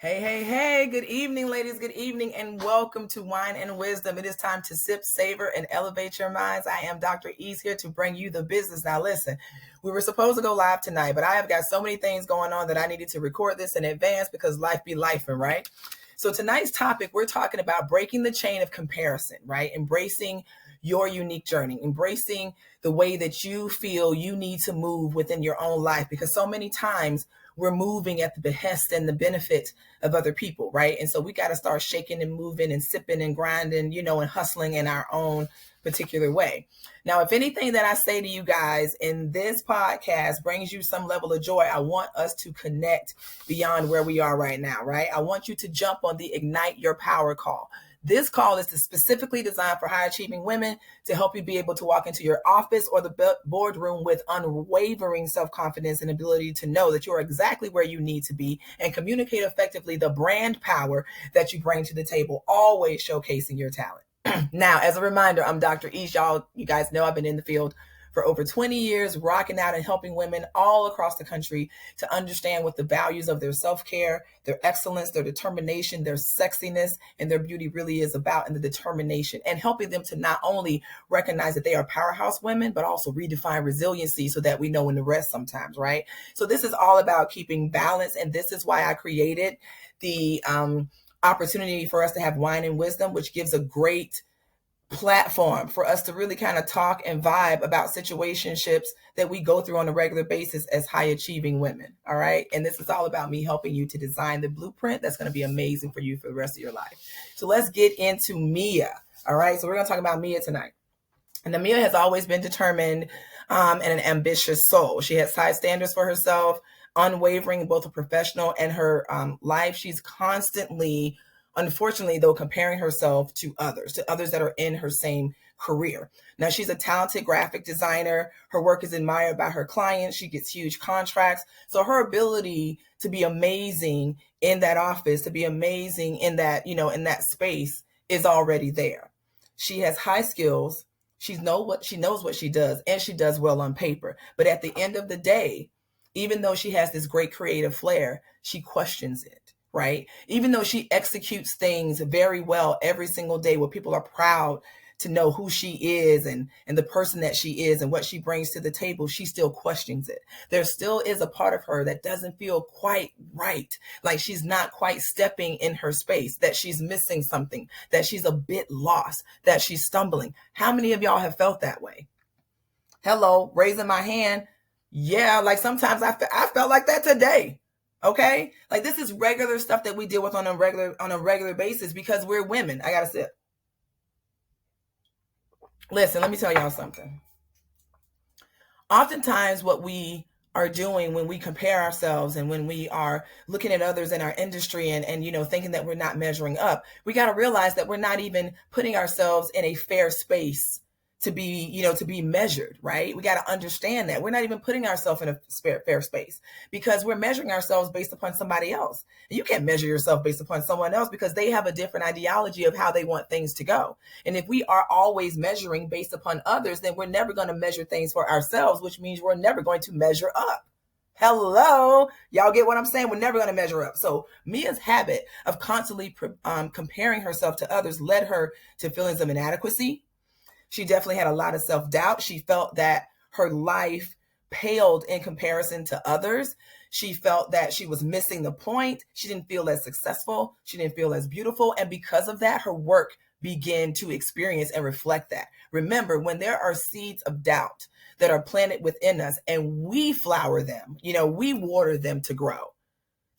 Hey, hey, hey, good evening, ladies. Good evening, and welcome to Wine and Wisdom. It is time to sip, savor, and elevate your minds. I am Dr. Ease here to bring you the business. Now, listen, we were supposed to go live tonight, but I have got so many things going on that I needed to record this in advance because life be lifing, right? So tonight's topic, we're talking about breaking the chain of comparison, right? Embracing your unique journey, embracing the way that you feel you need to move within your own life, because so many times we're moving at the behest and the benefit of other people, right? And so we got to start shaking and moving and sipping and grinding, and hustling in our own particular way. Now, if anything that I say to you guys in this podcast brings you some level of joy, I want us to connect beyond where we are right now, right? I want you to jump on the Ignite Your Power call. This call is specifically designed for high achieving women to help you be able to walk into your office or the boardroom with unwavering self-confidence and ability to know that you're exactly where you need to be and communicate effectively the brand power that you bring to the table, always showcasing your talent. Now, as a reminder, I'm Dr. East. You guys know I've been in the field for over 20 years, rocking out and helping women all across the country to understand what the values of their self-care, their excellence, their determination, their sexiness, and their beauty really is about, and the determination, and helping them to not only recognize that they are powerhouse women, but also redefine resiliency so that we know when to rest sometimes, right? So this is all about keeping balance, and this is why I created the opportunity for us to have Wine and Wisdom, which gives a great platform for us to really kind of talk and vibe about situationships that we go through on a regular basis as high achieving women. All right. And this is all about me helping you to design the blueprint that's going to be amazing for you for the rest of your life. So let's get into Mia. All right. So we're going to talk about Mia tonight. And Mia has always been determined and an ambitious soul. She has high standards for herself, unwavering in both her professional and her life. She's constantly, unfortunately, though, comparing herself to others that are in her same career. Now, she's a talented graphic designer. Her work is admired by her clients. She gets huge contracts. So her ability to be amazing in that office, to be amazing in that, in that space is already there. She has high skills. She knows what she does, and she does well on paper. But at the end of the day, even though she has this great creative flair, she questions it, right? Even though she executes things very well every single day where people are proud to know who she is and the person that she is and what she brings to the table, she still questions it. There still is a part of her that doesn't feel quite right, like she's not quite stepping in her space, that she's missing something, that she's a bit lost, that she's stumbling. How many of y'all have felt that way? Hello, raising my hand. Yeah, like sometimes I felt like that today. Okay, like this is regular stuff that we deal with on a regular basis because we're women. I gotta sip. Listen, let me tell y'all something. Oftentimes, what we are doing when we compare ourselves and when we are looking at others in our industry and thinking that we're not measuring up, we got to realize that we're not even putting ourselves in a fair space to be measured, right? We got to understand that we're not even putting ourselves in a fair space because we're measuring ourselves based upon somebody else. And you can't measure yourself based upon someone else because they have a different ideology of how they want things to go. And if we are always measuring based upon others, then we're never going to measure things for ourselves, which means we're never going to measure up. Hello, y'all get what I'm saying? We're never going to measure up. So Mia's habit of constantly comparing herself to others led her to feelings of inadequacy. She definitely had a lot of self-doubt. She felt that her life paled in comparison to others. She felt that she was missing the point. She didn't feel as successful. She didn't feel as beautiful. And because of that, her work began to experience and reflect that. Remember, when there are seeds of doubt that are planted within us and we flower them, we water them to grow,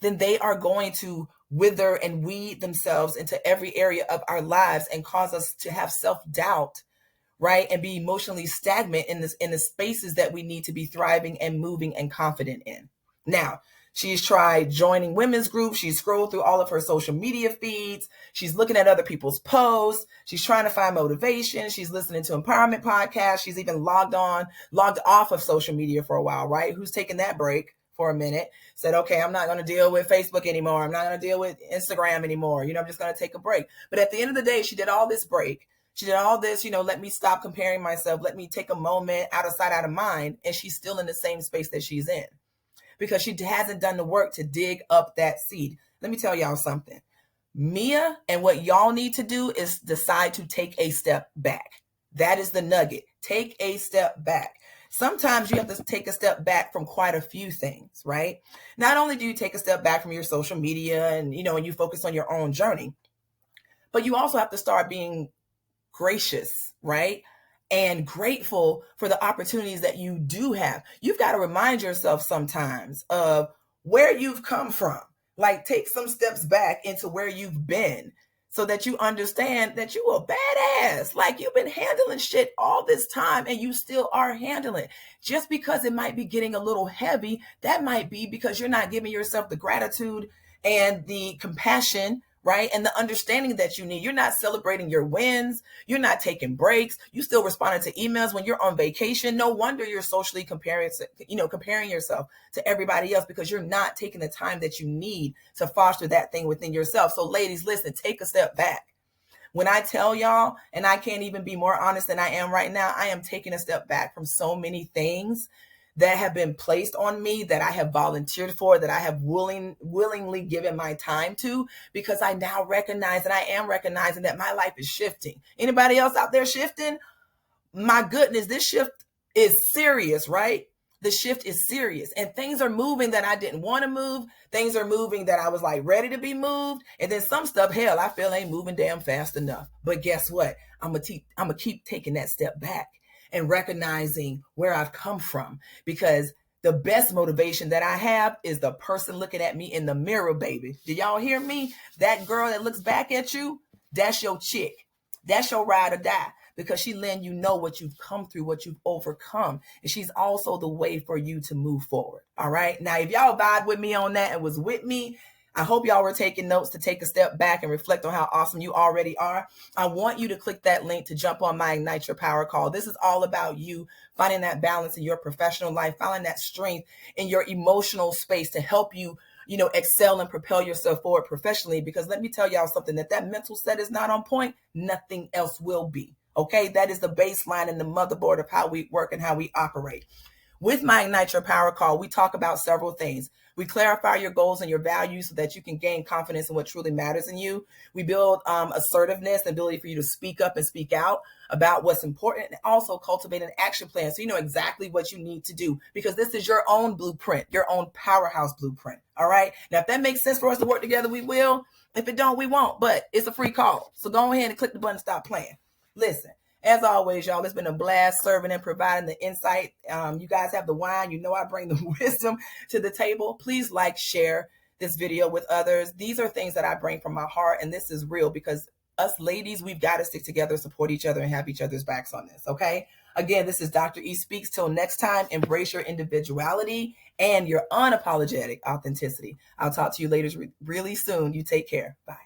then they are going to wither and weed themselves into every area of our lives and cause us to have self-doubt, right? And be emotionally stagnant in the spaces that we need to be thriving and moving and confident in. Now, she's tried joining women's groups. She's scrolled through all of her social media feeds. She's looking at other people's posts. She's trying to find motivation. She's listening to empowerment podcasts. She's even logged off of social media for a while, right? Who's taking that break for a minute? Said, okay, I'm not going to deal with Facebook anymore. I'm not going to deal with Instagram anymore. I'm just going to take a break. But at the end of the day, she did all this break. She did all this, let me stop comparing myself. Let me take a moment, out of sight, out of mind. And she's still in the same space that she's in because she hasn't done the work to dig up that seed. let me tell y'all something. Mia and what y'all need to do is decide to take a step back. That is the nugget. Take a step back. Sometimes you have to take a step back from quite a few things, right? Not only do you take a step back from your social media and, and you focus on your own journey, but you also have to start being gracious, right? And grateful for the opportunities that you do have. You've got to remind yourself sometimes of where you've come from. Like, take some steps back into where you've been so that you understand that you a badass. Like, you've been handling shit all this time and you still are handling. Just because it might be getting a little heavy, that might be because you're not giving yourself the gratitude and the compassion, right? And the understanding that you need. You're not celebrating your wins. You're not taking breaks. You still responding to emails when you're on vacation. No wonder you're socially comparing yourself to everybody else, because you're not taking the time that you need to foster that thing within yourself. So ladies, listen, take a step back. When I tell y'all, and I can't even be more honest than I am right now, I am taking a step back from so many things that have been placed on me, that I have volunteered for, that I have willingly given my time to, because I now recognize, and I am recognizing, that my life is shifting. Anybody else out there shifting? My goodness, this shift is serious, right? The shift is serious, and things are moving that I didn't want to move. Things are moving that I was like ready to be moved. And then some stuff, hell, I feel ain't moving damn fast enough. But guess what? I'm gonna keep taking that step back and recognizing where I've come from, because the best motivation that I have is the person looking at me in the mirror, baby. Do y'all hear me? That girl that looks back at you, that's your chick. That's your ride or die, because she letting you know what you've come through, what you've overcome. And she's also the way for you to move forward. All right. Now, if y'all vibe with me on that and was with me, I hope y'all were taking notes to take a step back and reflect on how awesome you already are. I want you to click that link to jump on my Ignite Your Power call. This is all about you finding that balance in your professional life, finding that strength in your emotional space to help you, excel and propel yourself forward professionally. Because let me tell y'all something, that mental set is not on point, nothing else will be. Okay, that is the baseline and the motherboard of how we work and how we operate. With my Ignite Your Power call, we talk about several things. We clarify your goals and your values so that you can gain confidence in what truly matters in you. We build assertiveness, the ability for you to speak up and speak out about what's important, and also cultivate an action plan so you know exactly what you need to do, because this is your own blueprint, your own powerhouse blueprint. All right. Now, if that makes sense for us to work together, we will. If it don't, we won't. But it's a free call. So go ahead and click the button, stop playing. Listen, as always, y'all, it's been a blast serving and providing the insight. You guys have the wine. You know I bring the wisdom to the table. Please like, share this video with others. These are things that I bring from my heart, and this is real, because us ladies, we've got to stick together, support each other, and have each other's backs on this, okay? Again, this is Dr. E Speaks. Till next time, embrace your individuality and your unapologetic authenticity. I'll talk to you ladies really soon. You take care. Bye.